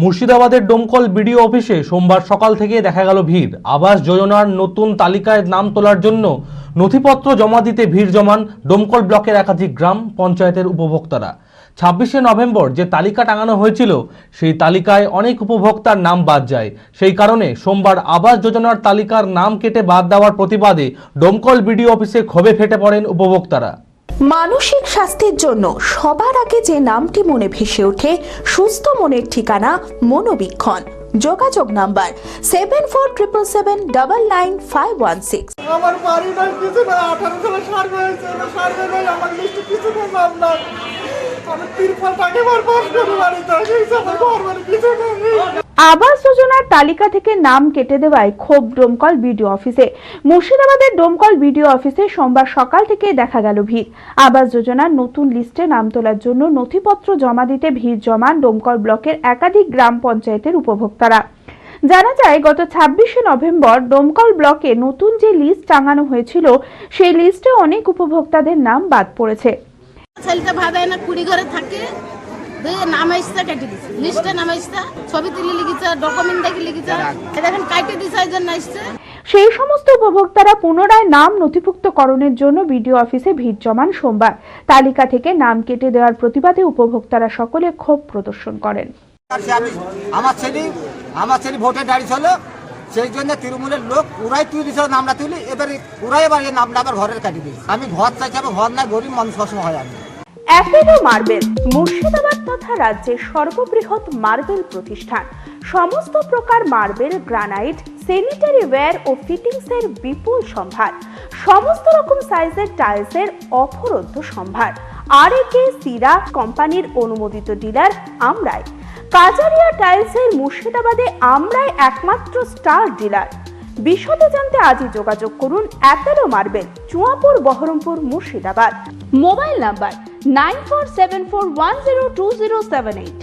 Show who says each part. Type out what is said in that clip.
Speaker 1: মুর্শিদাবাদের ডোমকল বিডিও অফিসে সোমবার সকাল থেকে দেখা গেল ভিড়। আবাস যোজনার নতুন তালিকায় নাম তোলার জন্য নথিপত্র জমা দিতে ভিড় জমান ডোমকল ব্লকের একাধিক গ্রাম পঞ্চায়েতের উপভোক্তারা। 26শে নভেম্বর যে তালিকা টাঙানো হয়েছিল সেই তালিকায় অনেক উপভোক্তার নাম বাদ যায়। সেই কারণে সোমবার আবাস যোজনার তালিকার নাম কেটে বাদ দেওয়ার প্রতিবাদে ডোমকল বিডিও অফিসে ক্ষোভে ফেটে পড়েন উপভোক্তারা।
Speaker 2: মানসিক স্বাস্থ্যের জন্য সবার আগে যে নামটি মনে ভেসে ওঠে সুস্থ মনের ঠিকানা মনোবীক্ষণ। যোগাযোগ নাম্বার 7477799516।
Speaker 3: আমার বাড়ি নাই, কিছু না, 18 সালে সার্ভে হয়েছে, সার্ভে নাই, আমার লিস্টে কিছু নেই, নাম নাই। আমি 3 টাকা বার পাস করে বাড়ি থাকি, আমার ঘর বাড়ি কিছু নেই।
Speaker 2: আবাস যোজনার তালিকা থেকে নাম কেটে দেওয়ায় ক্ষোভ ডোমকল বিডিও অফিসে। মুর্শিদাবাদের ডোমকল বিডিও অফিসে সোমবার সকাল থেকে দেখা গেল ভিড়। আবাস যোজনার নতুন লিস্টে নাম তোলার জন্য নথিপত্র জমা দিতে ভিড় জমান ডোমকল ব্লকের একাধিক গ্রাম পঞ্চায়েতের উপভোক্তারা। জানা যায়, গত 26শে নভেম্বর ডোমকল ব্লকে নতুন যে লিস্ট টাঙানো হয়েছিল সেই লিস্টে অনেক উপভোক্তাদের নাম বাদ পড়েছে।
Speaker 4: ছেলেটা ভাবে না কুড়ি ঘরে থাকে, নাম আসছে কেটে দিচ্ছে, লিস্টে নাম আসছে, ছবি তুলে লিখেছে, ডকুমেন্ট দেখে লিখেছে, দেখেন কাটে দিছে, এই জন্য আসছে।
Speaker 2: সেই সমস্ত উপভোক্তারা পুনরায় নাম নথিভুক্তকরণের জন্য বিডিও অফিসে ভিড় জমান সোমবার। তালিকা থেকে নাম কেটে দেওয়ার প্রতিবাদে উপভোক্তারা সকলে ক্ষোভ প্রদর্শন করেন।
Speaker 5: আমার ছেলে ভোটে দাঁড়িয়েছিল, সেই জন্য তৃণমূলের লোক ওরাই তুই দিয়েছিল, নামটা তুলি, এবারে ওরাই এবার নামটা আবার ঘরের কাটি দিয়েছে। আমি ঘর চাইছি, আমার ঘর নাই, গরিব মানুষ কষ্ট হয়। আমি
Speaker 2: অ্যাপেলো মার্বেল মুর্শিদাবাদ তথা রাজ্যের সর্ববৃহৎ মার্বেল প্রতিষ্ঠান। সমস্ত প্রকার মার্বেল, গ্রানাইট, স্যানিটারি ওয়্যার ও ফিটিংসের বিপুল সম্ভার, সমস্ত রকম সাইজের টাইলসের অফুরন্ত সম্ভার। আর.এ.কে সিরা কোম্পানির অনুমোদিত ডিলার আমরাই। কাজারিয়া টাইলসের মুর্শিদাবাদে আমরাই একমাত্র স্টার ডিলার। বিশদে জানতে আজই যোগাযোগ করুন Apollo marble, Chuapur, Baharampur, Murshidabad. Mobile number 9474102078।